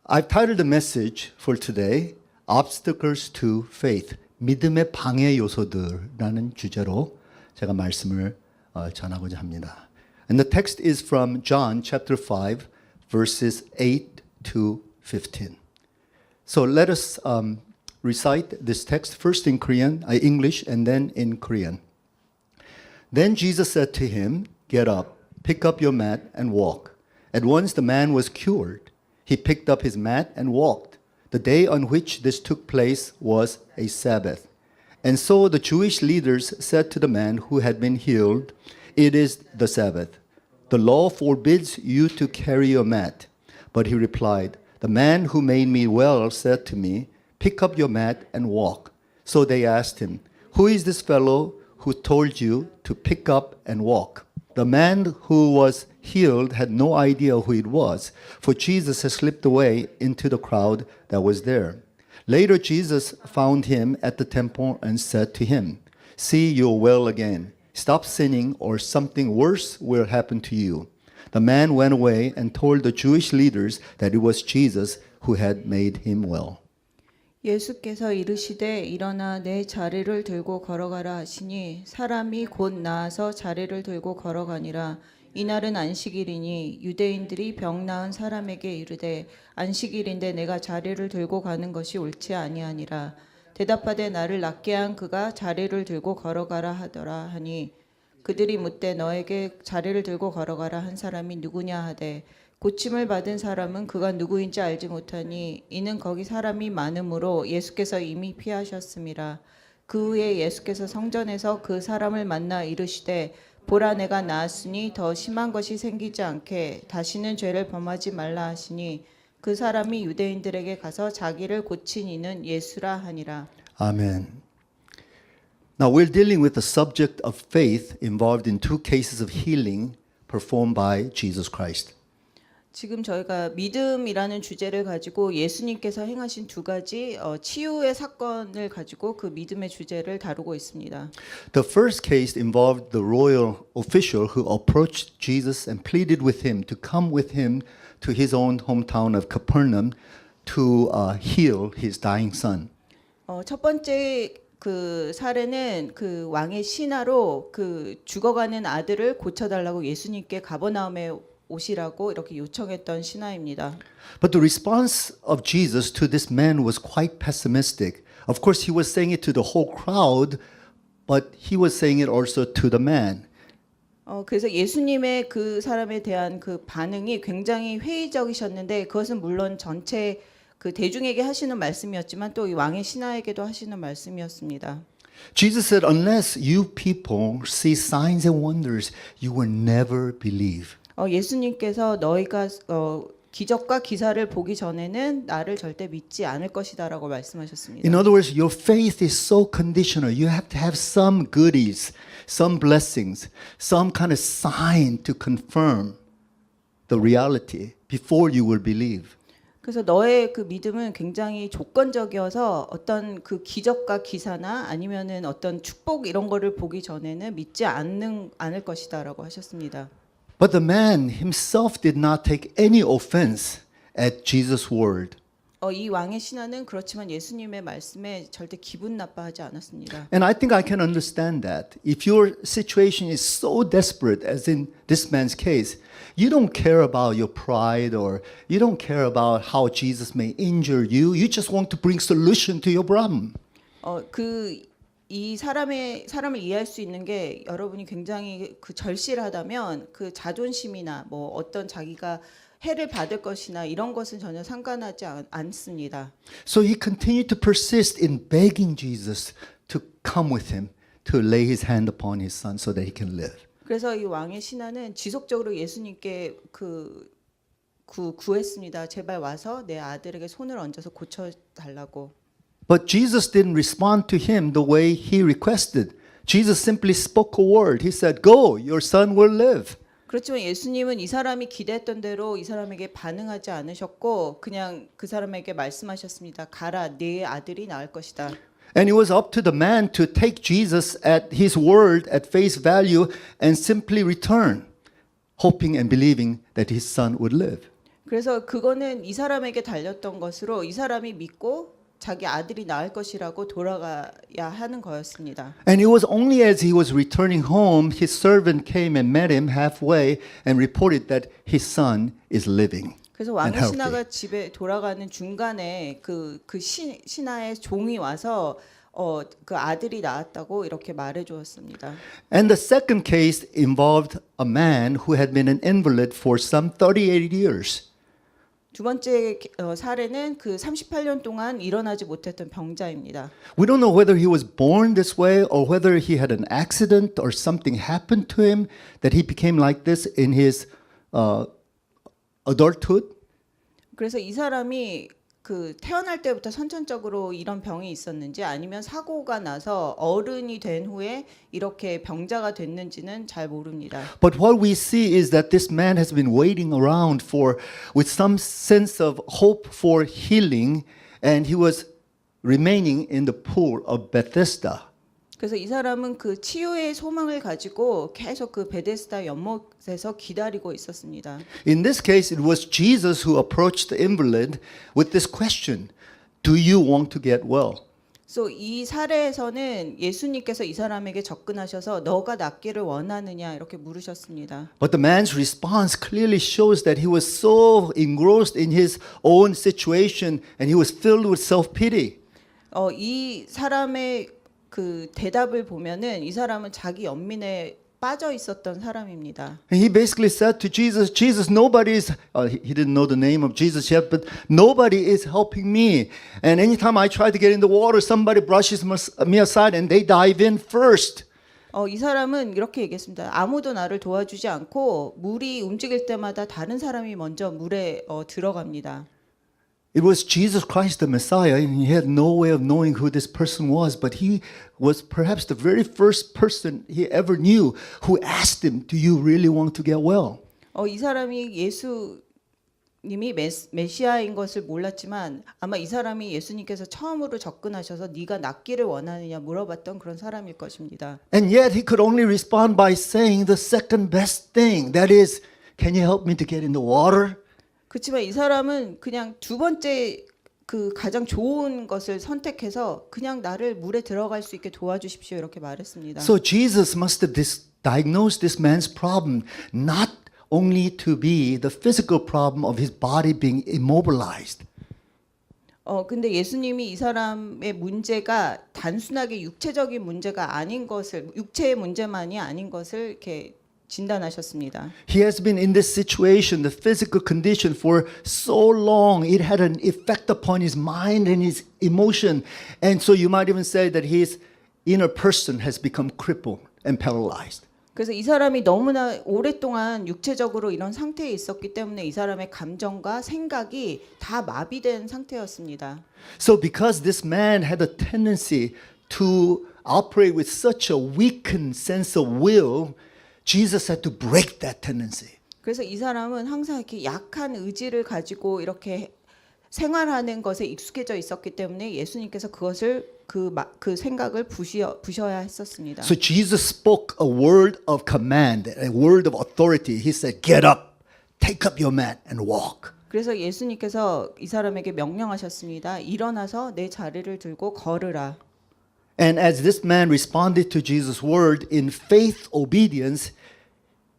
I've titled the message for today, Obstacles to Faith, 믿음의 방해 요소들이라는 주제로 제가 말씀을 전하고자 합니다. And the text is from John chapter 5, verses 8 to 15. So let us recite this text first in English, and then in Korean. Then Jesus said to him, "Get up, pick up your mat, and walk." At once the man was cured. He picked up his mat and walked. The day on which this took place was a Sabbath. And so the Jewish leaders said to the man who had been healed, "It is the Sabbath. The law forbids you to carry your mat." But he replied, "The man who made me well said to me, 'Pick up your mat and walk.'" So they asked him, "Who is this fellow who told you to pick up and walk?" The man who was healed had no idea who it was, for Jesus had slipped away into the crowd that was there. Later, Jesus found him at the temple and said to him, "See, you're well again. Stop sinning, or something worse will happen to you." The man went away and told the Jewish leaders that it was Jesus who had made him well. 예수께서 이르시되 일어나 내 자리를 들고 걸어가라 하시니 사람이 곧 나아서 자리를 들고 걸어가니라. 이날은 안식일이니 유대인들이 병 나은 사람에게 이르되 안식일인데 내가 자리를 들고 가는 것이 옳지 아니하니라. 대답하되 나를 낫게 한 그가 자리를 들고 걸어가라 하더라 하니 그들이 묻되 너에게 자리를 들고 걸어가라 한 사람이 누구냐 하되 고침을 받은 사람은 그가 누구인지 알지 못하니 이는 거기 사람이 많으므로 예수께서 이미 피하셨음이라. 그 후에 예수께서 성전에서 그 사람을 만나 이르시되 보라 내가 나았으니 더 심한 것이 생기지 않게 다시는 죄를 범하지 말라 하시니 그 사람이 유대인들에게 가서 자기를 고친 이는 예수라 하니라. Amen. Now we're dealing with the subject of faith involved in two cases of healing performed by Jesus Christ. 지금 저희가 믿음이라는 주제를 가지고 예수님께서 행하신 두 가지 치유의 사건을 가지고 그 믿음의 주제를 다루고 있습니다. The first case involved the royal official who approached Jesus and pleaded with him to come with him to his own hometown of Capernaum to heal his dying son. 첫 번째 그 사례는 그 왕의 신하로 그 죽어가는 아들을 고쳐달라고 예수님께 가버나움에 오시라고 이렇게 요청했던 신하입니다. But the response of Jesus to this man was quite pessimistic. Of course, he was saying it to the whole crowd, but he was saying it also to the man. 그래서 예수님의 그 사람에 대한 그 반응이 굉장히 회의적이셨는데 그것은 물론 전체 그 대중에게 하시는 말씀이었지만 또 이 왕의 신하에게도 하시는 말씀이었습니다. Jesus said, "Unless you people see signs and wonders, you will never believe." 예수님께서 너희가 기적과 기사를 보기 전에는 나를 절대 믿지 않을 것이다라고 말씀하셨습니다. In other words, your faith is so conditional. You have to have some goodies, some blessings, some kind of sign to confirm the reality before you will believe. 그래서 너의 그 믿음은 굉장히 조건적이어서 어떤 그 기적과 기사나 아니면은 어떤 축복 이런 거를 보기 전에는 믿지 않을 것이다라고 하셨습니다. But the man himself did not take any offense at Jesus' word. 이 왕의 신하는 그렇지만 예수님의 말씀에 절대 기분 나빠하지 않았습니다. And I think I can understand that. If your situation is so desperate as in this man's case, you don't care about your pride or you don't care about how Jesus may injure you. You just want to bring solution to your problem. 이 사람을 이해할 수 있는 게 여러분이 굉장히 그 절실하다면 그 자존심이나 뭐 어떤 자기가 해를 받을 것이나 이런 것은 전혀 상관하지 않습니다. So he continued to persist in begging Jesus to come with him to lay his hand upon his son so that he can live. 그래서 이 왕의 신하는 지속적으로 예수님께 구했습니다. 제발 와서 내 아들에게 손을 얹어서 고쳐 달라고. But Jesus didn't respond to him the way he requested. Jesus simply spoke a word. He said, "Go, your son will live." 그렇지만 예수님은 이 사람이 기대했던 대로 이 사람에게 반응하지 않으셨고 그냥 그 사람에게 말씀하셨습니다. 가라, 네 아들이 나을 것이다. And it was up to the man to take Jesus at his word at face value and simply return, hoping and believing that his son would live. 그래서 그거는 이 사람에게 달렸던 것으로 이 사람이 믿고 자기 아들이 낳을 것이라고 돌아가야 하는 거였습니다. And it was only as he was returning home, his servant came and met him halfway and reported that his son is living. 그래서 and 왕의 healthy. 신하가 집에 돌아가는 중간에 신하의 종이 와서 그 아들이 낳았다고 이렇게 말해 주었습니다. And the second case involved a man who had been an invalid for some 38 years. 두 번째 사례는 그 38년 동안 일어나지 못했던 병자입니다. We don't know whether he was born this way or whether he had an accident or something happened to him that he became like this in his adulthood. 그래서 이 사람이 그 태어날 때부터 선천적으로 이런 병이 있었는지 아니면 사고가 나서 어른이 된 후에 이렇게 병자가 됐는지는 잘 모릅니다. But what we see is that this man has been waiting around for with some sense of hope for healing, and he was remaining in the pool of Bethesda. 그래서 이 사람은 그 치유의 소망을 가지고 계속 그 베데스다 연못에서 기다리고 있었습니다. In this case, it was Jesus who approached the invalid with this question: Do you want to get well? 그래서 이 사례에서는 예수님께서 이 사람에게 접근하셔서 너가 낫기를 원하느냐 이렇게 물으셨습니다. But the man's response clearly shows that he was so engrossed in his own situation and he was filled with self-pity. 이 사람의 그 대답을 보면은 이 사람은 자기 연민에 빠져 있었던 사람입니다. And he basically said to Jesus, Jesus, nobody is, he didn't know the name of Jesus yet, but nobody is helping me. And anytime I try to get in the water, somebody brushes me aside and they dive in first. 이 사람은 이렇게 얘기했습니다. 아무도 나를 도와주지 않고 물이 움직일 때마다 다른 사람이 먼저 물에 들어갑니다. It was Jesus Christ, the Messiah, and he had no way of knowing who this person was, but he was perhaps the very first person he ever knew who asked him, Do you really want to get well? 이 사람이 예수님이 메시아인 것을 몰랐지만 아마 이 사람이 예수님께서 처음으로 접근하셔서 네가 낫기를 원하느냐 물어봤던 그런 사람일 것입니다. And yet he could only respond by saying the second best thing. That is, can you help me to get in the water? 그렇지만 이 사람은 그냥 두 번째 그 가장 좋은 것을 선택해서 그냥 나를 물에 들어갈 수 있게 도와주십시오 이렇게 말했습니다. So Jesus must have diagnosed this man's problem not only to be the physical problem of his body being immobilized. 근데 예수님이 이 사람의 문제가 단순하게 육체적인 문제가 아닌 것을 육체의 문제만이 아닌 것을 이렇게 진단하셨습니다. He has been in this situation, the physical condition, for so long. It had an effect upon his mind and his emotion. And so you might even say that his inner person has become crippled and paralyzed. 그래서 이 사람이 너무나 오랫동안 육체적으로 이런 상태에 있었기 때문에 이 사람의 감정과 생각이 다 마비된 상태였습니다. So because this man had a tendency to operate with such a weakened sense of will, Jesus had to break that tendency. 그래서 이 사람은 항상 이렇게 약한 의지를 가지고 이렇게 생활하는 것에 익숙해져 있었기 때문에 예수님께서 그것을 그 생각을 부셔야 했었습니다. So Jesus spoke a word of command, a word of authority. He said, "Get up, take up your mat and walk." 그래서 예수님께서 이 사람에게 명령하셨습니다. 일어나서 내 자리를 들고 걸으라. And as this man responded to Jesus' word in faith obedience,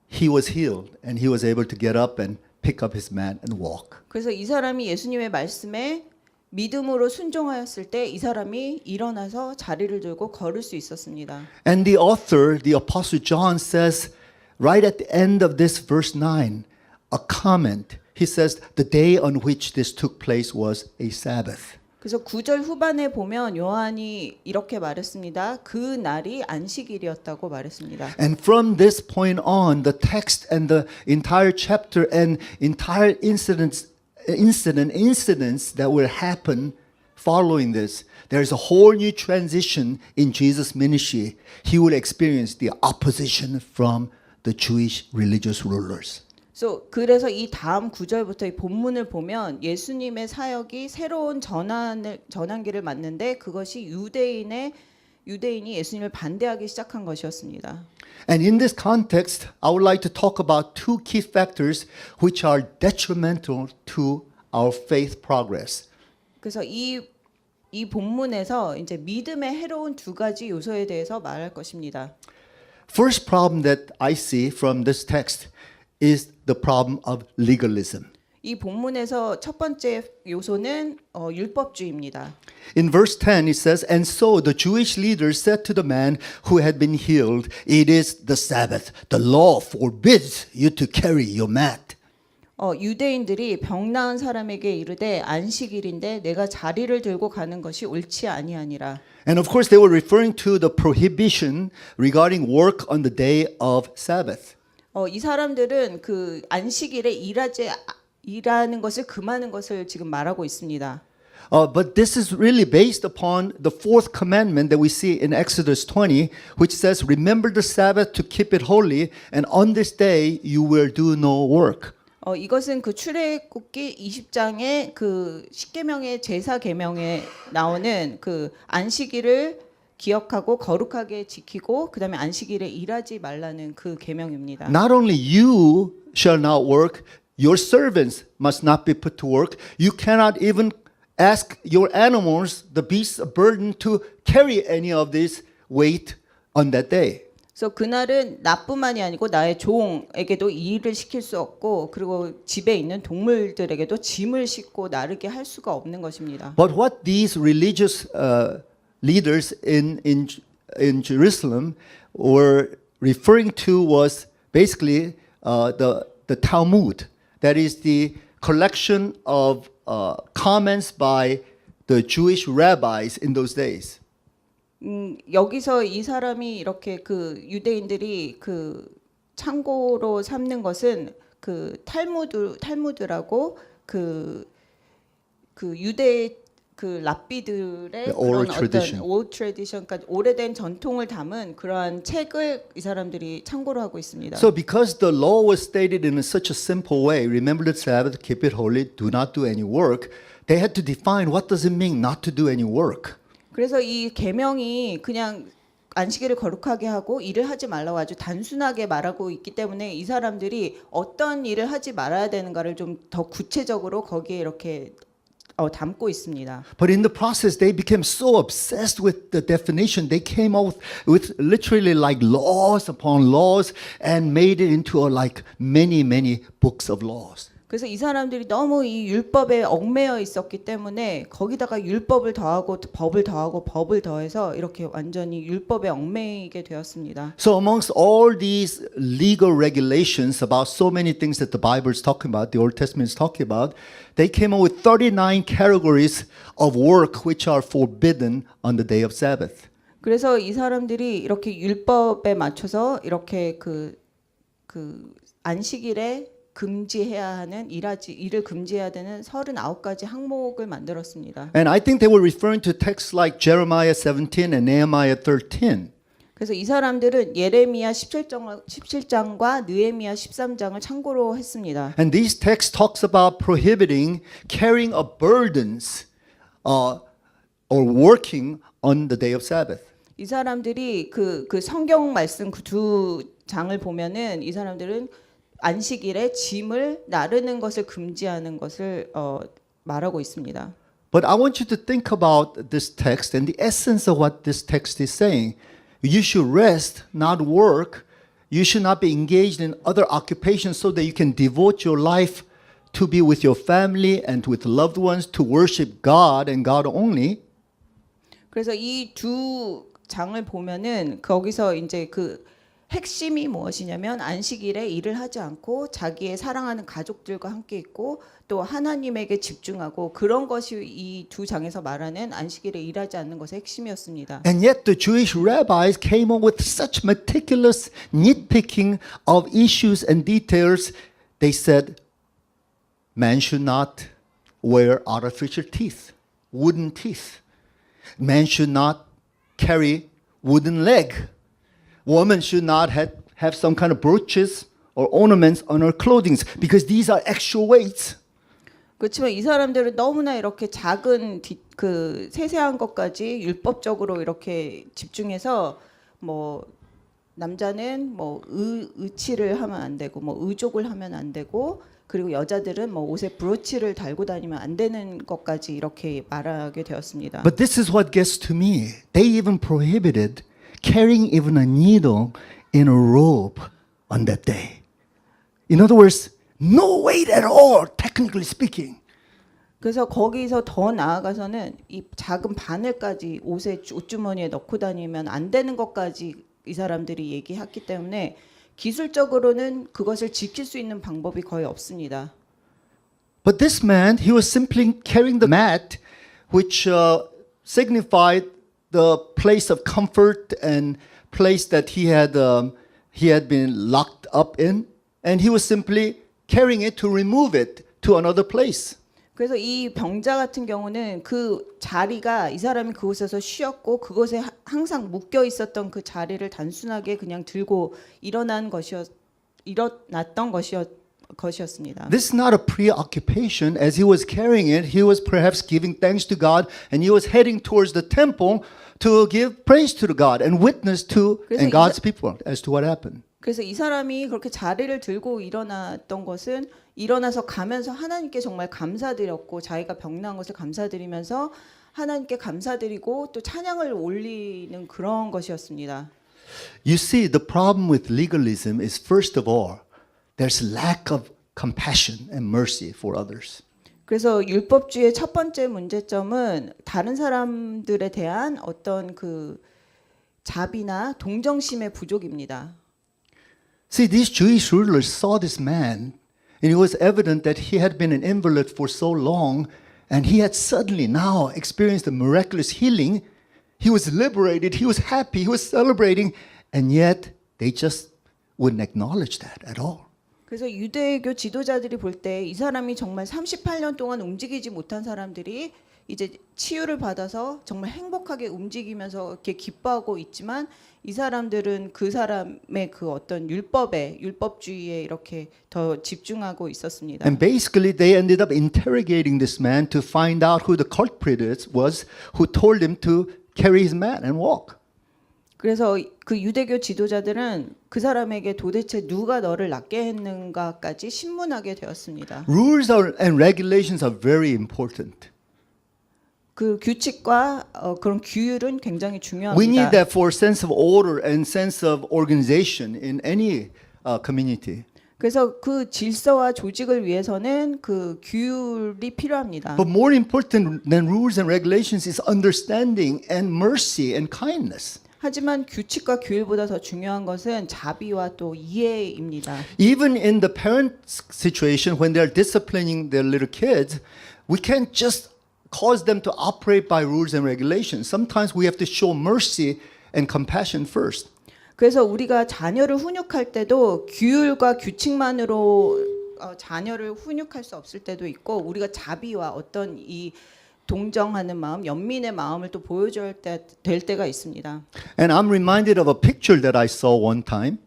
he was healed and he was able to get up and pick up his mat and walk. 그래서 이 사람이 예수님의 말씀에 믿음으로 순종하였을 때 이 사람이 일어나서 자리를 들고 걸을 수 있었습니다. And the author, the apostle John says right at the end of this verse 9, a comment. He says the day on which this took place was a Sabbath. 그래서 9절 후반에 보면 요한이 이렇게 말했습니다. 그 날이 안식일이었다고 말했습니다. And from this point on, the text and the entire chapter and entire incidents that will happen following this, there is a whole new transition in Jesus' ministry. He will experience the opposition from the Jewish religious rulers. 그래서 이 다음 9절부터 이 본문을 보면 예수님의 사역이 새로운 전환기를 맞는데 그것이 유대인이 예수님을 반대하기 시작한 것이었습니다. And in this context, I would like to talk about two key factors which are detrimental to our faith progress. 그래서 이 본문에서 이제 믿음의 해로운 두 가지 요소에 대해서 말할 것입니다. First problem that I see from this text is the problem of legalism. 이 본문에서 첫 번째 요소는 율법주의입니다. In verse 10, it says, And so the Jewish leaders said to the man who had been healed, It is the Sabbath. The law forbids you to carry your mat. 유대인들이 병 나은 사람에게 이르되 안식일인데 내가 자리를 들고 가는 것이 옳지 아니하니라. And of course, they were referring to the prohibition regarding work on the day of Sabbath. 이 사람들은 그 안식일에 일하는 것을 금하는 것을 지금 말하고 있습니다. But this is really based upon the fourth commandment that we see in Exodus 20, which says, Remember the Sabbath to keep it holy, and on this day you will do no work. 이것은 그 출애굽기 20장의 그 십계명의 제사 계명에 나오는 그 안식일을 기억하고 거룩하게 지키고 그다음에 안식일에 일하지 말라는 그 계명입니다. Not only you shall not work, your servants must not be put to work. You cannot even ask your animals, the beasts of burden, to carry any of this weight on that day. 그래서 그날은 나뿐만이 아니고 나의 종에게도 이 일을 시킬 수 없고 그리고 집에 있는 동물들에게도 짐을 싣고 나르게 할 수가 없는 것입니다. But what these religious leaders in Jerusalem were referring to was basically the Talmud. That is the collection of comments by the Jewish rabbis in those days. 여기서 이 사람이 이렇게 그 유대인들이 그 참고로 삼는 것은 그 탈무드라고 그 유대 그 랍비들의 그런 어떤 old tradition, 그러니까 오래된 전통을 담은 그러한 책을 이 사람들이 참고로 하고 있습니다. So because the law was stated in such a simple way, remember the Sabbath, keep it holy, do not do any work, they had to define what does it mean not to do any work. 그래서 이 계명이 그냥 안식일을 거룩하게 하고 일을 하지 말라고 아주 단순하게 말하고 있기 때문에 이 사람들이 어떤 일을 하지 말아야 되는가를 좀 더 구체적으로 거기에 이렇게 담고 있습니다. But in the process, they became so obsessed with the definition, they came out with literally like laws upon laws and made it into like many books of laws. 그래서 이 사람들이 너무 이 율법에 얽매여 있었기 때문에 거기다가 율법을 더하고 법을 더하고 법을 더해서 이렇게 완전히 율법에 얽매이게 되었습니다. So amongst all these legal regulations about so many things that the Bible is talking about, the Old Testament is talking about, they came up with 39 categories of work which are forbidden on the day of Sabbath. 그래서 이 사람들이 이렇게 율법에 맞춰서 이렇게 그 안식일에 금지해야 하는 일을 금지해야 되는 39가지 항목을 만들었습니다. And I think they were referring to texts like Jeremiah 17 and Nehemiah 13. 그래서 이 사람들은 예레미야 17장과 느헤미야 13장을 참고로 했습니다. And these texts talks about prohibiting carrying of burdens or working on the day of Sabbath. 이 사람들이 그 성경 말씀 그 두 장을 보면은 이 사람들은 안식일에 짐을 나르는 것을 금지하는 것을 말하고 있습니다. But I want you to think about this text and the essence of what this text is saying. You should rest, not work. You should not be engaged in other occupations so that you can devote your life to be with your family and with loved ones to worship God and God only. 그래서 이 두 장을 보면은 거기서 이제 그 핵심이 무엇이냐면 안식일에 일을 하지 않고 자기의 사랑하는 가족들과 함께 있고 또 하나님에게 집중하고 그런 것이 이 두 장에서 말하는 안식일에 일하지 않는 것의 핵심이었습니다. And yet the Jewish rabbis came up with such meticulous nitpicking of issues and details. They said man should not wear artificial teeth, wooden teeth. Man should not carry wooden leg. Woman should not have some kind of brooches or ornaments on her clothing because these are actual weights. 그렇지만 이 사람들은 너무나 이렇게 작은 그 세세한 것까지 율법적으로 이렇게 집중해서 뭐 남자는 뭐 의치를 하면 안 되고 뭐 의족을 하면 안 되고 그리고 여자들은 뭐 옷에 브로치를 달고 다니면 안 되는 것까지 이렇게 말하게 되었습니다. But this is what gets to me. They even prohibited carrying even a needle in a robe on that day. In other words, no weight at all, technically speaking. 그래서 거기서 더 나아가서는 이 작은 바늘까지 옷에 옷주머니에 넣고 다니면 안 되는 것까지 이 사람들이 얘기했기 때문에 기술적으로는 그것을 지킬 수 있는 방법이 거의 없습니다. But this man, he was simply carrying the mat, which signified the place of comfort and place that he had been locked up in, and he was simply carrying it to remove it to another place. 그래서 이 병자 같은 경우는 그 자리가 이 사람이 그곳에서 쉬었고 그곳에 항상 묶여 있었던 그 자리를 단순하게 그냥 들고 일어났던 것이었습니다. This is not a preoccupation. As he was carrying it, he was perhaps giving thanks to God, and he was heading towards the temple to give praise to God and witness to and God's people as to what happened. 그래서 이 사람이 그렇게 자리를 들고 일어났던 것은 일어나서 가면서 하나님께 정말 감사드렸고 자기가 병난 것을 감사드리면서 하나님께 감사드리고 또 찬양을 올리는 그런 것이었습니다. You see, the problem with legalism is first of all, there's lack of compassion and mercy for others. 그래서 율법주의의 첫 번째 문제점은 다른 사람들에 대한 어떤 그 자비나 동정심의 부족입니다. See, these Jewish rulers saw this man, and it was evident that he had been an invalid for so long, and he had suddenly now experienced a miraculous healing. He was liberated, he was happy, he was celebrating, and yet they just wouldn't acknowledge that at all. 그래서 유대교 지도자들이 볼 때 이 사람이 정말 38년 동안 움직이지 못한 사람들이 이제 치유를 받아서 정말 행복하게 움직이면서 이렇게 기뻐하고 있지만 이 사람들은 그 사람의 그 어떤 율법주의에 이렇게 더 집중하고 있었습니다. And basically, they ended up interrogating this man to find out who the culprit was who told him to carry his mat and walk. 그래서 그 유대교 지도자들은 그 사람에게 도대체 누가 너를 낫게 했는가까지 신문하게 되었습니다. Rules and regulations are very important. 그 규칙과 그런 규율은 굉장히 중요합니다. We need that for sense of order and sense of organization in any community. 그래서 그 질서와 조직을 위해서는 그 규율이 필요합니다. But more important than rules and regulations is understanding and mercy and kindness. 하지만 규칙과 규율보다 더 중요한 것은 자비와 또 이해입니다. Even in the parent situation when they're disciplining their little kids, we can't just cause them to operate by rules and regulations. Sometimes we have to show mercy and compassion first. 그래서 우리가 자녀를 훈육할 때도 규율과 규칙만으로 자녀를 훈육할 수 없을 때도 있고 우리가 자비와 어떤 이 동정하는 마음, 연민의 마음을 또 보여줘야 될 때가 있습니다. And I'm reminded of a picture that I saw one time.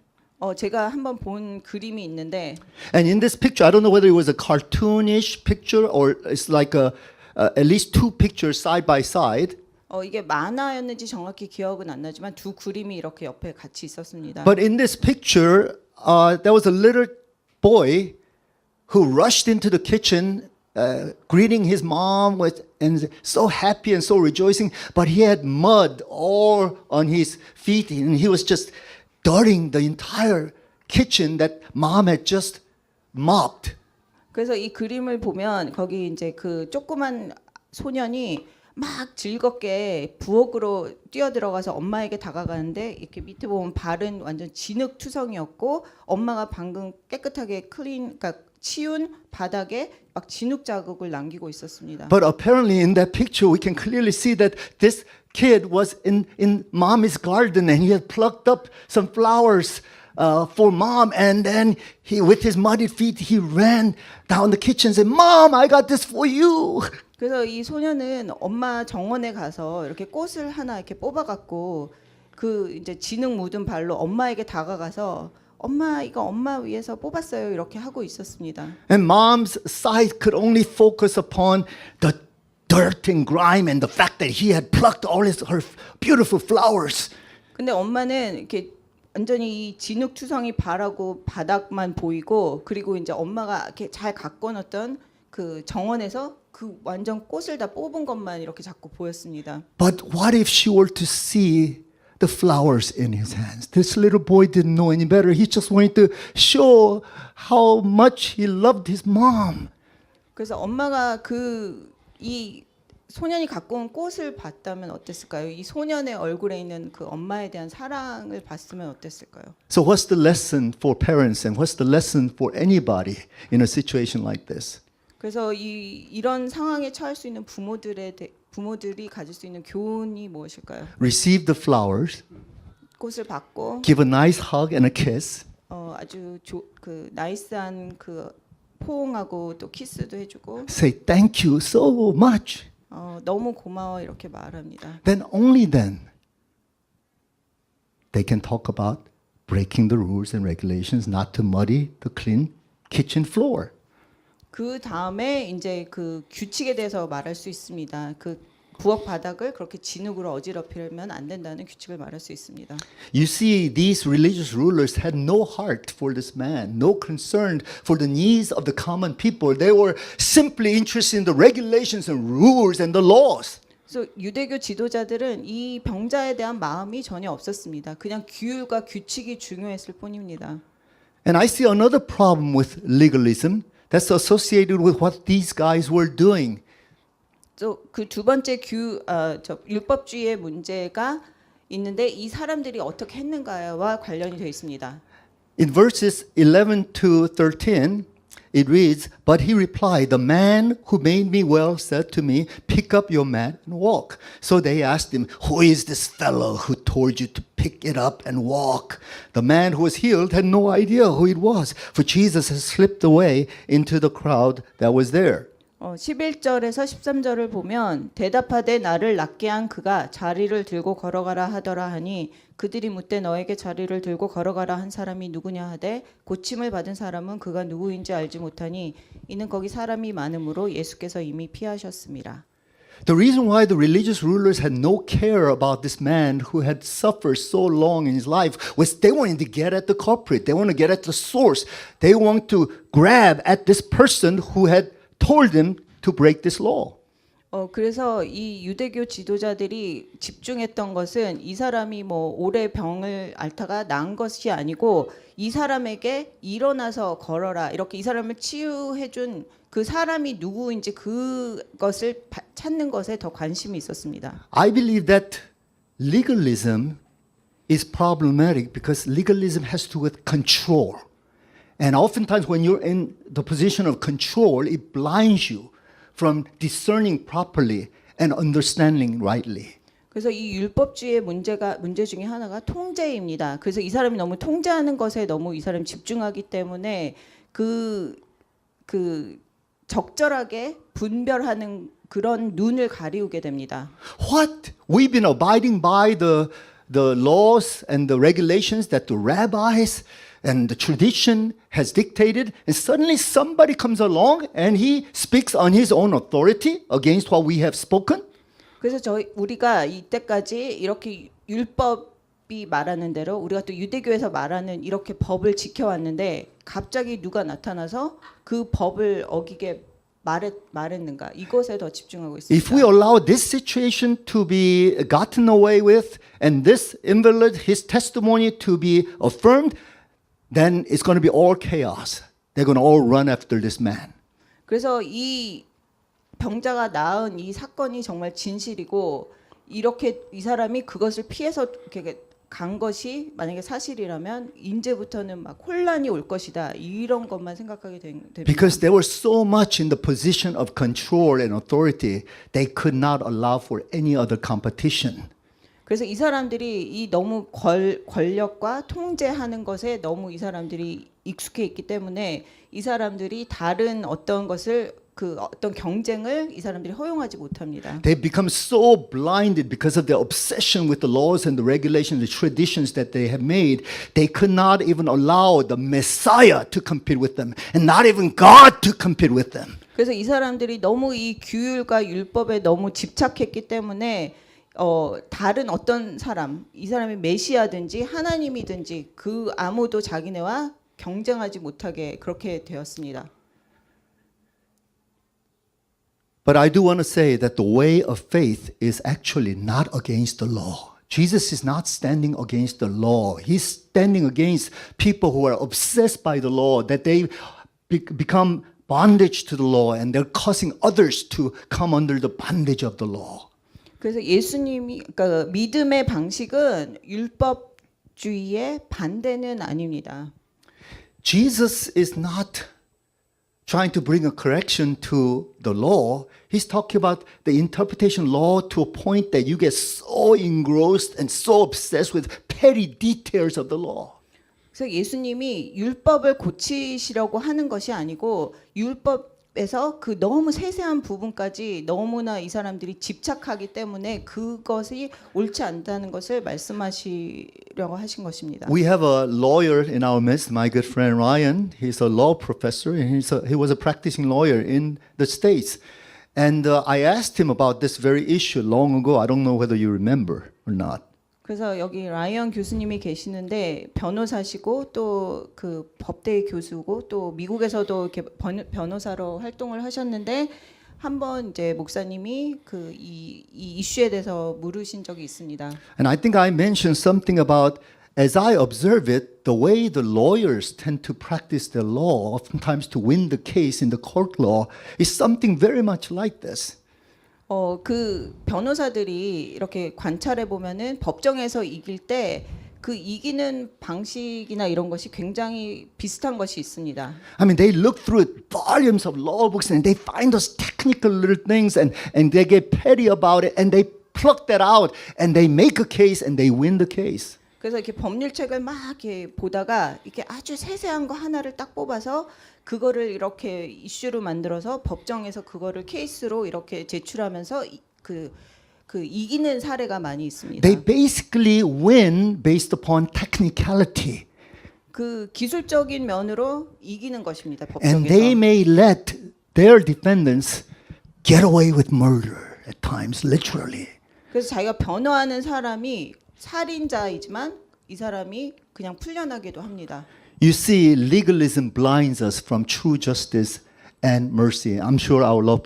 제가 한번 본 그림이 있는데 And in this picture, I don't know whether it was a cartoonish picture or it's like at least two pictures side by side. 이게 만화였는지 정확히 기억은 안 나지만 두 그림이 이렇게 옆에 같이 있었습니다. But in this picture, there was a little boy who rushed into the kitchen, greeting his mom and so happy and so rejoicing. But he had mud all on his feet, and he was just dirtying the entire kitchen that mom had just mopped. 그래서 이 그림을 보면 거기 이제 그 조그만 소년이 막 즐겁게 부엌으로 뛰어들어가서 엄마에게 다가가는데 이렇게 밑에 보면 발은 완전 진흙투성이었고 엄마가 방금 깨끗하게 그러니까 치운 바닥에 막 진흙 자국을 남기고 있었습니다. But apparently in that picture we can clearly see that this kid was in mommy's garden and he had plucked up some flowers for mom, and then he, with his muddy feet, he ran down the kitchen and said, "Mom, I got this for you." 그래서 이 소년은 엄마 정원에 가서 이렇게 꽃을 하나 이렇게 뽑아갖고 그 이제 진흙 묻은 발로 엄마에게 다가가서 엄마 이거 엄마 위해서 뽑았어요 이렇게 하고 있었습니다. And mom's sight could only focus upon the dirt and grime and the fact that he had plucked all her beautiful flowers. 근데 엄마는 이렇게 완전히 이 진흙투성이 발하고 바닥만 보이고 그리고 이제 엄마가 이렇게 잘 가꿔놨던 그 정원에서 그 완전 꽃을 다 뽑은 것만 이렇게 자꾸 보였습니다. But what if she were to see the flowers in his hands? This little boy didn't know any better. He just wanted to show how much he loved his mom. 그래서 엄마가 이 소년이 갖고 온 꽃을 봤다면 어땠을까요? 이 소년의 얼굴에 있는 그 엄마에 대한 사랑을 봤으면 어땠을까요? So what's the lesson for parents and what's the lesson for anybody in a situation like this? 그래서 이런 상황에 처할 수 있는 부모들이 가질 수 있는 교훈이 무엇일까요? Receive the flowers, 꽃을 받고 give a nice hug and a kiss, 아주 그 나이스한 그 포옹하고 또 키스도 해주고 say thank you so much. 너무 고마워 이렇게 말합니다. Then only then they can talk about breaking the rules and regulations not to muddy the clean kitchen floor. 그 다음에 이제 그 규칙에 대해서 말할 수 있습니다. 그 부엌 바닥을 그렇게 진흙으로 어지럽히면 안 된다는 규칙을 말할 수 있습니다. You see, these religious rulers had no heart for this man, no concern for the needs of the common people. They were simply interested in the regulations and rules and the laws. 그래서 유대교 지도자들은 이 병자에 대한 마음이 전혀 없었습니다. 그냥 규율과 규칙이 중요했을 뿐입니다. And I see another problem with legalism that's associated with what these guys were doing. 또 그 두 번째 율법주의의 문제가 있는데 이 사람들이 어떻게 했는가와 관련이 되어 있습니다. In verses 11 to 13, it reads, But he replied, The man who made me well said to me, Pick up your mat and walk. So they asked him, Who is this fellow who told you to pick it up and walk? The man who was healed had no idea who it was, for Jesus had slipped away into the crowd that was there. 11절에서 13절을 보면 대답하되 나를 낫게 한 그가 자리를 들고 걸어가라 하더라 하니 그들이 묻되 너에게 자리를 들고 걸어가라 한 사람이 누구냐 하되 고침을 받은 사람은 그가 누구인지 알지 못하니 이는 거기 사람이 많으므로 예수께서 이미 피하셨습니다. The reason why the religious rulers had no care about this man who had suffered so long in his life was they wanted to get at the culprit. They wanted to get at the source. They want to grab at this person who had told them to break this law. 그래서 이 유대교 지도자들이 집중했던 것은 이 사람이 뭐 오래 병을 앓다가 나은 것이 아니고 이 사람에게 일어나서 걸어라 이렇게 이 사람을 치유해준 그 사람이 누구인지 그것을 찾는 것에 더 관심이 있었습니다. I believe that legalism is problematic because legalism has to do with control. And oftentimes when you're in the position of control, it blinds you from discerning properly and understanding rightly. 그래서 이 율법주의의 문제 중에 하나가 통제입니다. 그래서 이 사람이 너무 통제하는 것에 너무 이 사람이 집중하기 때문에 그 적절하게 분별하는 그런 눈을 가리우게 됩니다. What? We've been abiding by the laws and the regulations that the rabbis and the tradition has dictated, and suddenly somebody comes along and he speaks on his own authority against what we have spoken. 그래서 우리가 이때까지 이렇게 율법이 말하는 대로 우리가 또 유대교에서 말하는 이렇게 법을 지켜왔는데 갑자기 누가 나타나서 그 법을 어기게 말했는가 이것에 더 집중하고 있습니다. If we allow this situation to be gotten away with and this invalid his testimony to be affirmed, then it's going to be all chaos. They're going to all run after this man. 그래서 이 병자가 낳은 이 사건이 정말 진실이고 이렇게 이 사람이 그것을 피해서 이렇게 간 것이 만약에 사실이라면 이제부터는 막 혼란이 올 것이다 이런 것만 생각하게 됩니다. Because they were so much in the position of control and authority, they could not allow for any other competition. 그래서 이 사람들이 이 너무 권력과 통제하는 것에 너무 이 사람들이 익숙해 있기 때문에 이 사람들이 다른 어떤 것을 그 어떤 경쟁을 이 사람들이 허용하지 못합니다. They become so blinded because of their obsession with the laws and the regulations, the traditions that they have made. They could not even allow the Messiah to compete with them, and not even God to compete with them. 그래서 이 사람들이 너무 이 규율과 율법에 너무 집착했기 때문에 다른 어떤 사람, 이 사람이 메시아든지 하나님이든지 그 아무도 자기네와 경쟁하지 못하게 그렇게 되었습니다. But I do want to say that the way of faith is actually not against the law. Jesus is not standing against the law. He's standing against people who are obsessed by the law, that they become bondage to the law and they're causing others to come under the bondage of the law. 그래서 예수님이 그러니까 믿음의 방식은 율법주의의 반대는 아닙니다. Jesus is not trying to bring a correction to the law. He's talking about the interpretation law to a point that you get so engrossed and so obsessed with petty details of the law. 그래서 예수님이 율법을 고치시려고 하는 것이 아니고 율법에서 그 너무 세세한 부분까지 너무나 이 사람들이 집착하기 때문에 그것이 옳지 않다는 것을 말씀하시려고 하신 것입니다. We have a lawyer in our midst, my good friend Ryan. He's a law professor and he was a practicing lawyer in the States. And I asked him about this very issue long ago. I don't know whether you remember or not. 그래서 여기 라이언 교수님이 계시는데 변호사시고 또 그 법대 교수고 또 미국에서도 이렇게 변호사로 활동을 하셨는데 한번 이제 목사님이 그 이 이슈에 대해서 물으신 적이 있습니다. And I think I mentioned something about, as I observe it, the way the lawyers tend to practice their law, oftentimes to win the case in the court law, is something very much like this. 그 변호사들이 이렇게 관찰해 보면은 법정에서 이길 때 그 이기는 방식이나 이런 것이 굉장히 비슷한 것이 있습니다. I mean, they look through volumes of law books and they find those technical little things and they get petty about it and they pluck that out and they make a case and they win the case. 그래서 이렇게 법률책을 막 이렇게 보다가 이렇게 아주 세세한 거 하나를 딱 뽑아서 그거를 이렇게 이슈로 만들어서 법정에서 그거를 케이스로 이렇게 제출하면서 그 이기는 사례가 많이 있습니다. They basically win based upon technicality. 그 기술적인 면으로 이기는 것입니다. And they 법정에서. may let their defendants get away with murder at times, literally. 그래서 자기가 변호하는 사람이 살인자이지만 이 사람이 그냥 풀려나기도 합니다. You see, legalism blinds us from true justice and mercy. I'm sure our law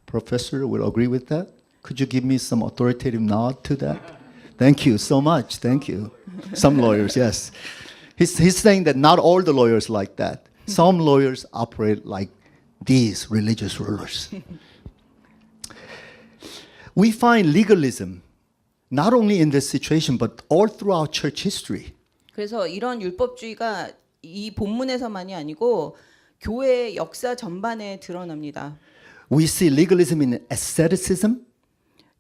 professor will agree with that. Could you give me some authoritative nod to that? Thank you so much. Thank you. Some lawyers, yes. He's saying that not all the lawyers like that. Some lawyers operate like these religious rulers. We find legalism not only in this situation but all throughout church history. 그래서 이런 율법주의가 이 본문에서만이 아니고 교회의 역사 전반에 드러납니다. We see legalism in asceticism.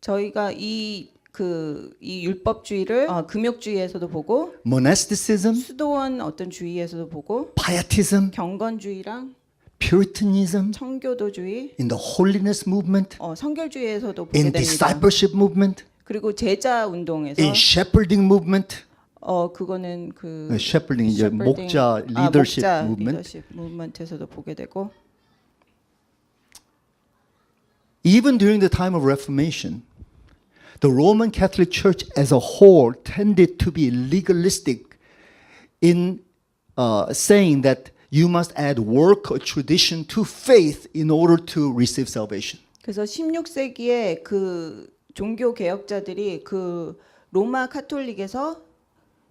저희가 이 율법주의를 금욕주의에서도 보고 monasticism, 수도원 어떤 주의에서도 보고 pietism, 경건주의랑 Puritanism, 청교도주의, in the holiness movement, 성결주의에서도 보게 in 됩니다. discipleship movement, 그리고 제자 운동에서 in shepherding movement. 그거는 그 shepherding 이제 목자 leadership movement. 리더십 무브먼트에서도 보게 되고 Even during the time of Reformation, the Roman Catholic Church as a whole tended to be legalistic in saying that you must add work or tradition to faith in order to receive salvation. 그래서 16세기에 그 종교 개혁자들이 그 로마 카톨릭에서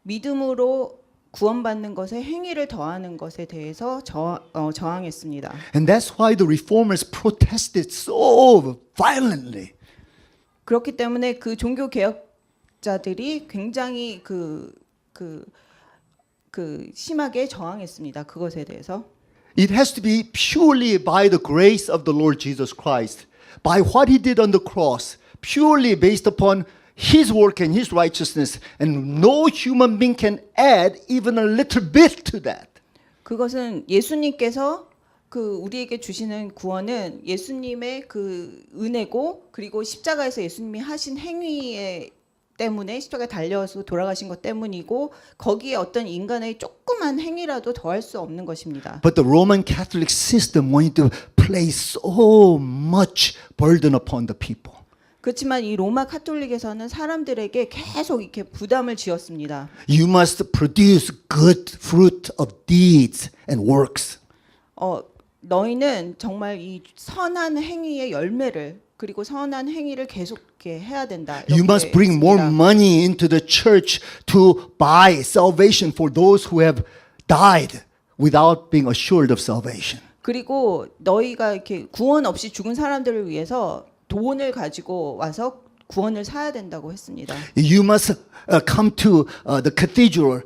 믿음으로 구원받는 것에 행위를 더하는 것에 대해서 저항했습니다. And that's why the reformers protested so violently. 그렇기 때문에 그 종교 개혁자들이 굉장히 심하게 저항했습니다. 그것에 대해서. It has to be purely by the grace of the Lord Jesus Christ, by what he did on the cross, purely based upon his work and his righteousness, and no human being can add even a little bit to that. 그것은 예수님께서 우리에게 주시는 구원은 예수님의 그 은혜고 그리고 십자가에서 예수님이 하신 행위에 때문에 십자가에 달려서 돌아가신 것 때문이고 거기에 어떤 인간의 조그만 행위라도 더할 수 없는 것입니다. But the Roman Catholic system wanted to place so much burden upon the people. 그렇지만 이 로마 카톨릭에서는 사람들에게 계속 이렇게 부담을 지었습니다. You must produce good fruit of deeds and works. 너희는 정말 이 선한 행위의 열매를 그리고 선한 행위를 계속 이렇게 해야 된다. You 이렇게 must bring more 했습니다. money into the church to buy salvation for those who have died without being assured of salvation. 그리고 너희가 이렇게 구원 없이 죽은 사람들을 위해서 돈을 가지고 와서 구원을 사야 된다고 했습니다. You must come to the cathedral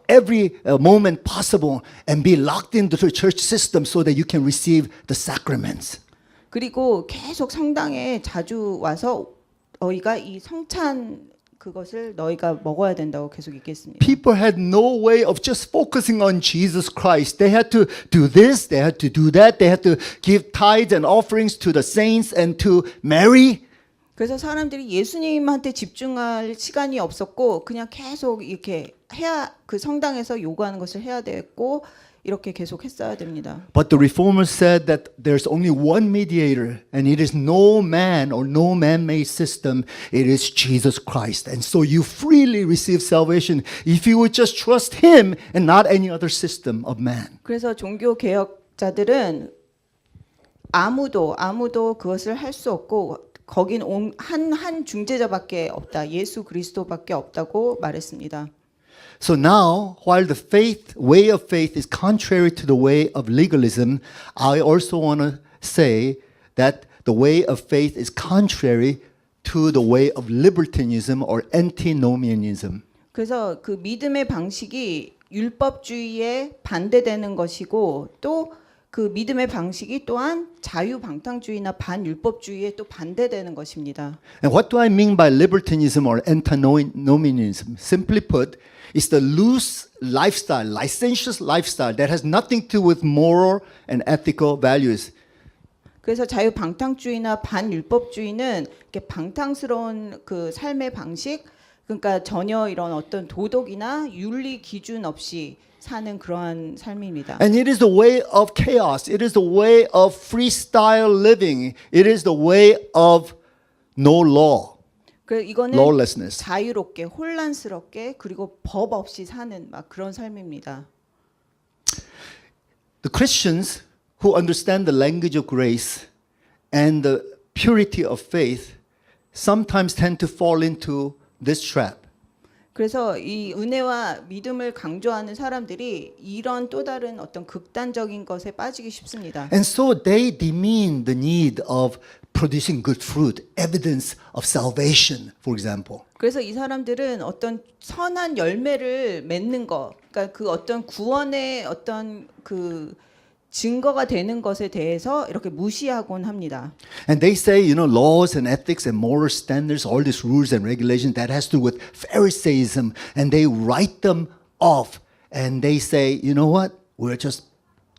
every moment possible and be locked into the church system so that you can receive the sacraments. 그리고 계속 성당에 자주 와서 너희가 이 성찬 그것을 너희가 먹어야 된다고 계속 얘기했습니다. People had no way of just focusing on Jesus Christ. They had to do this, they had to do that, they had to give tithes and offerings to the saints and to Mary. 그래서 사람들이 예수님한테 집중할 시간이 없었고 그냥 계속 이렇게 해야 그 성당에서 요구하는 것을 해야 됐고 이렇게 계속 했어야 됩니다. But the reformers said that there's only one mediator, and it is no man or no man-made system. It is Jesus Christ. And so you freely receive salvation if you would just trust Him and not any other system of man. 그래서 종교 개혁자들은 아무도 그것을 할 수 없고 거긴 한 중재자밖에 없다. 예수 그리스도밖에 없다고 말했습니다. So now, while the way of faith is contrary to the way of legalism, I also want to say that the way of faith is contrary to the way of libertinism or antinomianism. 그래서 그 믿음의 방식이 율법주의에 반대되는 것이고 또 그 믿음의 방식이 또한 자유방탕주의나 반율법주의에 또 반대되는 것입니다. And what do I mean by libertinism or antinomianism? Simply put, it's the loose lifestyle, licentious lifestyle that has nothing to do with moral and ethical values. 그래서 자유방탕주의나 반율법주의는 이렇게 방탕스러운 그 삶의 방식, 그러니까 전혀 이런 어떤 도덕이나 윤리 기준 없이 사는 그러한 삶입니다. And it is the way of chaos. It is the way of freestyle living. It is the way of no law, 그 이거는 lawlessness. 자유롭게, 혼란스럽게 그리고 법 없이 사는 막 그런 삶입니다. The Christians who understand the language of grace and the purity of faith sometimes tend to fall into this trap. 그래서 이 은혜와 믿음을 강조하는 사람들이 이런 또 다른 어떤 극단적인 것에 빠지기 쉽습니다. And so they demean the need of producing good fruit, evidence of salvation, for example. 그래서 이 사람들은 어떤 선한 열매를 맺는 것, 그러니까 그 어떤 구원의 어떤 그 증거가 되는 것에 대해서 이렇게 무시하곤 합니다. And they say, laws and ethics and moral standards, all these rules and regulations, that has to do with Pharisaism. And they write them off. And they say, you know what? We're just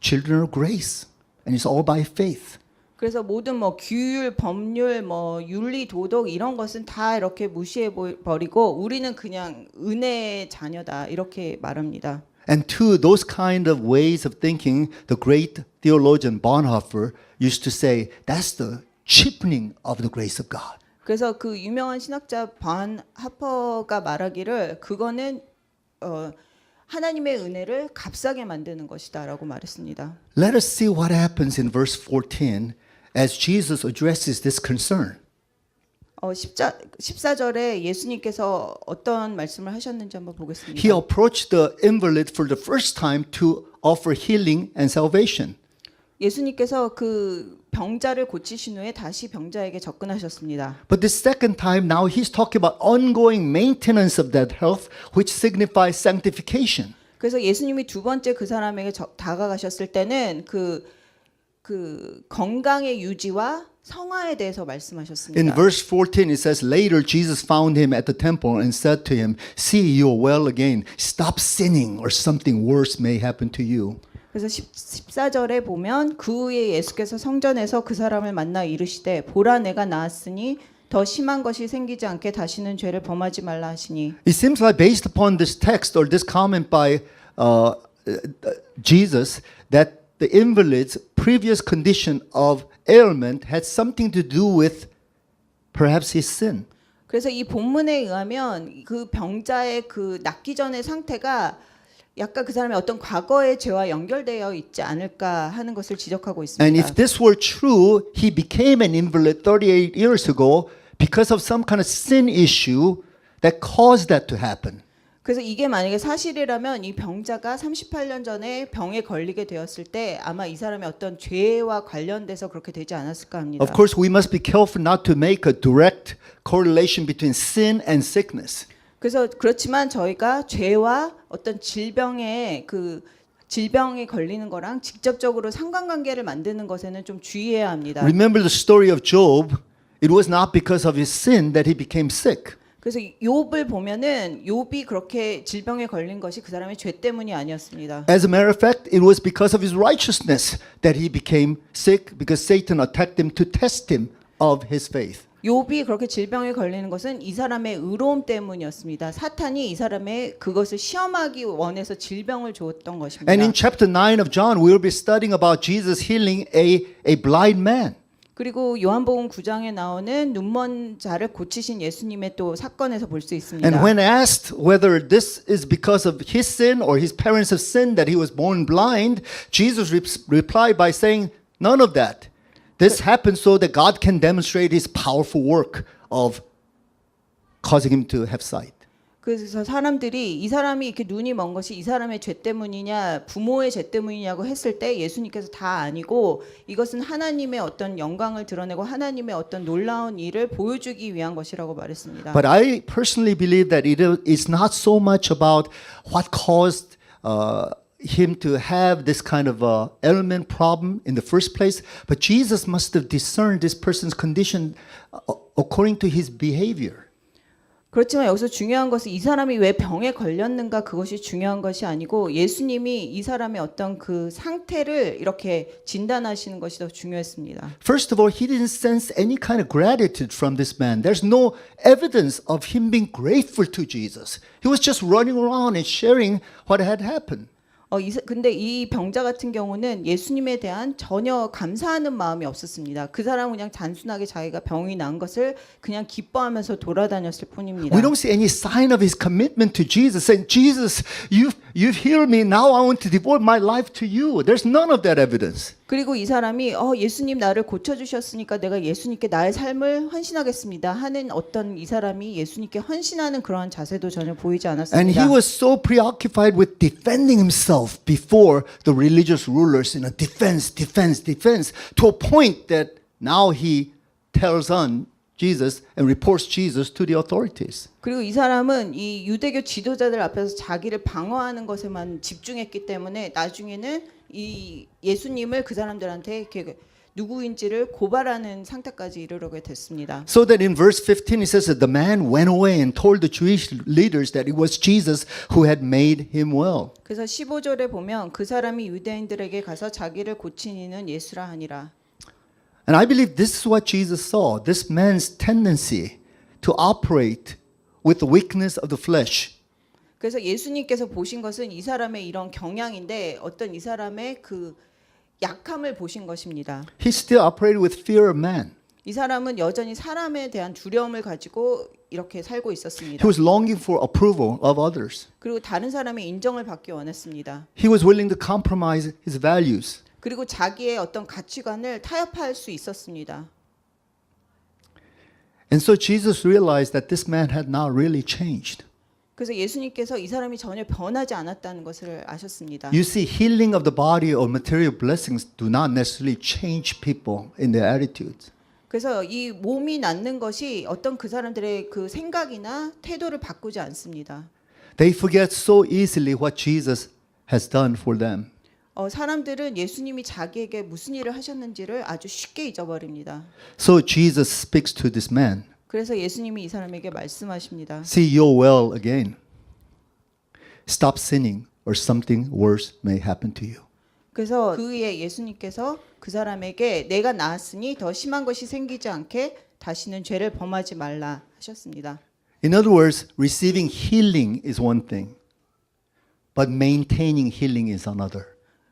children of grace. And it's all by faith. 그래서 모든 뭐 규율, 법률, 뭐 윤리, 도덕 이런 것은 다 이렇게 무시해 버리고 우리는 그냥 은혜의 자녀다 이렇게 말합니다. And to those kind of ways of thinking, the great theologian Bonhoeffer used to say, that's the cheapening of the grace of God. 그래서 그 유명한 신학자 반 하퍼가 말하기를 그거는 하나님의 은혜를 값싸게 만드는 것이다라고 말했습니다. Let us see what happens in verse 14 as Jesus addresses this concern. 14절에 예수님께서 어떤 말씀을 하셨는지 한번 보겠습니다. He approached the invalid for the first time to offer healing and salvation. 예수님께서 그 병자를 고치신 후에 다시 병자에게 접근하셨습니다. But the second time now he's talking about ongoing maintenance of that health, which signifies sanctification. 그래서 예수님이 두 번째 그 사람에게 다가가셨을 때는 그 건강의 유지와 성화에 대해서 말씀하셨습니다. In verse 14 it says, later Jesus found him at the temple and said to him, see, you are well again. Stop sinning or something worse may happen to you. 그래서 14절에 보면 그 후에 예수께서 성전에서 그 사람을 만나 이르시되 보라 내가 나았으니 더 심한 것이 생기지 않게 다시는 죄를 범하지 말라 하시니. It seems like based upon this text or this comment by Jesus that the invalid's previous condition of ailment had something to do with perhaps his sin. 그래서 이 본문에 의하면 그 병자의 그 낫기 전의 상태가 약간 그 사람의 어떤 과거의 죄와 연결되어 있지 않을까 하는 것을 지적하고 And 있습니다. if this were true, he became an invalid 38 years ago because of some kind of sin issue that caused that to happen. 그래서 이게 만약에 사실이라면 이 병자가 38년 전에 병에 걸리게 되었을 때 아마 이 사람의 어떤 죄와 관련돼서 그렇게 되지 않았을까 합니다. Of course, we must be careful not to make a direct correlation between sin and sickness. 그래서 그렇지만 저희가 죄와 어떤 질병에 질병에 걸리는 거랑 직접적으로 상관관계를 만드는 것에는 좀 주의해야 합니다. Remember the story of Job. It was not because of his sin that he became sick. 그래서 욥을 보면은 욥이 그렇게 질병에 걸린 것이 그 사람의 죄 때문이 아니었습니다. As a matter of fact, it was because of his righteousness that he became sick because Satan attacked him to test him of his faith. 욥이 그렇게 질병에 걸리는 것은 이 사람의 의로움 때문이었습니다. 사탄이 이 사람의 그것을 시험하기 원해서 질병을 주었던 것입니다. And in chapter 9 of John, we will be studying about Jesus healing a blind man. 그리고 요한복음 9장에 나오는 눈먼 자를 고치신 예수님의 또 사건에서 볼 수 있습니다. And when asked whether this is because of his sin or his parents' sin that he was born blind, Jesus replied by saying, none of that. This happened so that God can demonstrate his powerful work of causing him to have sight. 그래서 사람들이 이 사람이 이렇게 눈이 먼 것이 이 사람의 죄 때문이냐 부모의 죄 때문이냐고 했을 때 예수님께서 다 아니고 이것은 하나님의 어떤 영광을 드러내고 하나님의 어떤 놀라운 일을 보여주기 위한 것이라고 말했습니다. But I personally believe that it is not so much about what caused him to have this kind of ailment problem in the first place, but Jesus must have discerned this person's condition according to his behavior. 그렇지만 여기서 중요한 것은 이 사람이 왜 병에 걸렸는가 그것이 중요한 것이 아니고 예수님이 이 사람의 어떤 그 상태를 이렇게 진단하시는 것이 더 중요했습니다. First of all, he didn't sense any kind of gratitude from this man. There's no evidence of him being grateful to Jesus. He was just running around and sharing what had happened. 근데 이 병자 같은 경우는 예수님에 대한 전혀 감사하는 마음이 없었습니다. 그 사람은 그냥 단순하게 자기가 병이 난 것을 그냥 기뻐하면서 돌아다녔을 뿐입니다. We don't see any sign of his commitment to Jesus, saying, Jesus, you've healed me. Now I want to devote my life to you. There's none of that evidence. 그리고 이 사람이 예수님 나를 고쳐주셨으니까 내가 예수님께 나의 삶을 헌신하겠습니다 하는 어떤 이 사람이 예수님께 헌신하는 그러한 자세도 전혀 보이지 않았습니다. And he was so preoccupied with defending himself before the religious rulers in a defense, to a point that now he tells on Jesus and reports Jesus to the authorities. 그리고 이 사람은 이 유대교 지도자들 앞에서 자기를 방어하는 것에만 집중했기 때문에 나중에는 이 예수님을 그 사람들한테 이렇게 누구인지를 고발하는 상태까지 이르게 됐습니다. So that in verse 15 it says that the man went away and told the Jewish leaders that it was Jesus who had made him well. 그래서 15절에 보면 그 사람이 유대인들에게 가서 자기를 고친 이는 예수라 하니라. And I believe this is what Jesus saw, this man's tendency to operate with the weakness of the flesh. 그래서 예수님께서 보신 것은 이 사람의 이런 경향인데 어떤 이 사람의 그 약함을 보신 것입니다. He still operated with fear of man. 이 사람은 여전히 사람에 대한 두려움을 가지고 이렇게 살고 He 있었습니다. was longing for approval of others. 그리고 다른 사람의 인정을 받기 원했습니다. He was willing to compromise his values. 그리고 자기의 어떤 가치관을 타협할 수 있었습니다. And so Jesus realized that this man had not really changed. 그래서 예수님께서 이 사람이 전혀 변하지 않았다는 것을 아셨습니다. You see, healing of the body or material blessings do not necessarily change people in their attitudes. 그래서 이 몸이 낫는 것이 어떤 그 사람들의 그 생각이나 태도를 바꾸지 않습니다. They forget so easily what Jesus has done for them. 사람들은 예수님이 자기에게 무슨 일을 하셨는지를 아주 쉽게 잊어버립니다. So Jesus speaks to this man. 그래서 예수님이 이 사람에게 말씀하십니다. See, you're well again. Stop sinning or something worse may happen to you. 그래서 그의 예수님께서 그 사람에게 내가 나았으니 더 심한 것이 생기지 않게 다시는 죄를 범하지 말라 하셨습니다. In other words, receiving healing is one thing, but maintaining healing is another.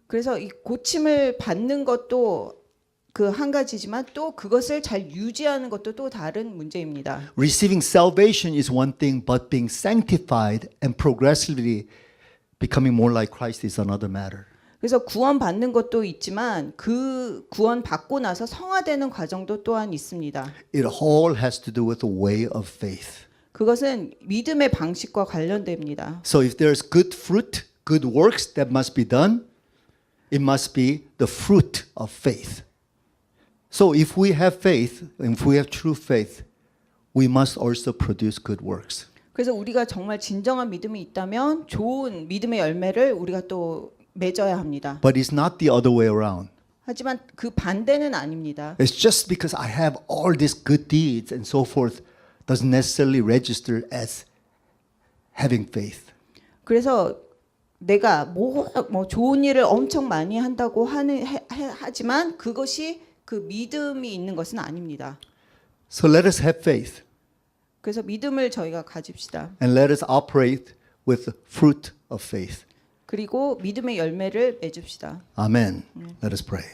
그래서 이 고침을 받는 것도 그 한 가지지만 또 그것을 잘 유지하는 것도 또 다른 문제입니다. Receiving salvation is one thing, but being sanctified and progressively becoming more like Christ is another matter. 그래서 구원 받는 것도 있지만 그 구원 받고 나서 성화되는 과정도 또한 있습니다. It all has to do with the way of faith. 그것은 믿음의 방식과 관련됩니다. So if there's good fruit, good works that must be done, it must be the fruit of faith. So if we have faith, if we have true faith, we must also produce good works. 그래서 우리가 정말 진정한 믿음이 있다면 좋은 믿음의 열매를 우리가 또 맺어야 합니다. But it's not the other way around. 하지만 그 반대는 아닙니다. It's just because I have all these good deeds and so forth doesn't necessarily register as having faith. 그래서 내가 뭐 좋은 일을 엄청 많이 한다고 하지만 그것이 그 믿음이 있는 것은 아닙니다. So let us have faith 그래서 믿음을 저희가 가집시다. and let us operate with the fruit of faith. 그리고 믿음의 열매를 맺읍시다. Amen. Let us pray.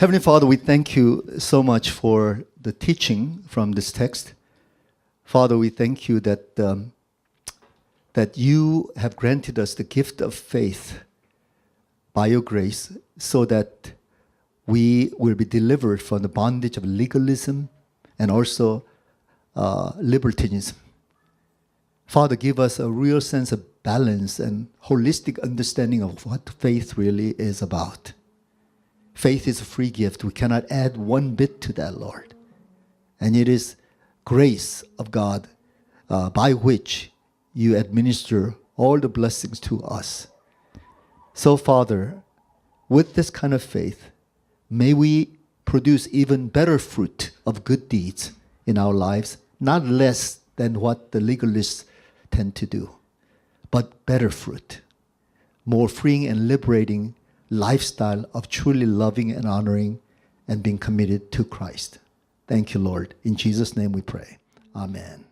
Heavenly Father, we thank you so much for the teaching from this text. Father, we thank you that that you have granted us the gift of faith by your grace so that we will be delivered from the bondage of legalism and also libertinism. Father, give us a real sense of balance and holistic understanding of what faith really is about. Faith is a free gift. We cannot add one bit to that, Lord. And it is grace of God by which you administer all the blessings to us. So, Father, with this kind of faith, may we produce even better fruit of good deeds in our lives, not less than what the legalists tend to do, but better fruit, more freeing and liberating lifestyle of truly loving and honoring and being committed to Christ. Thank you, Lord. In Jesus' name we pray. Amen.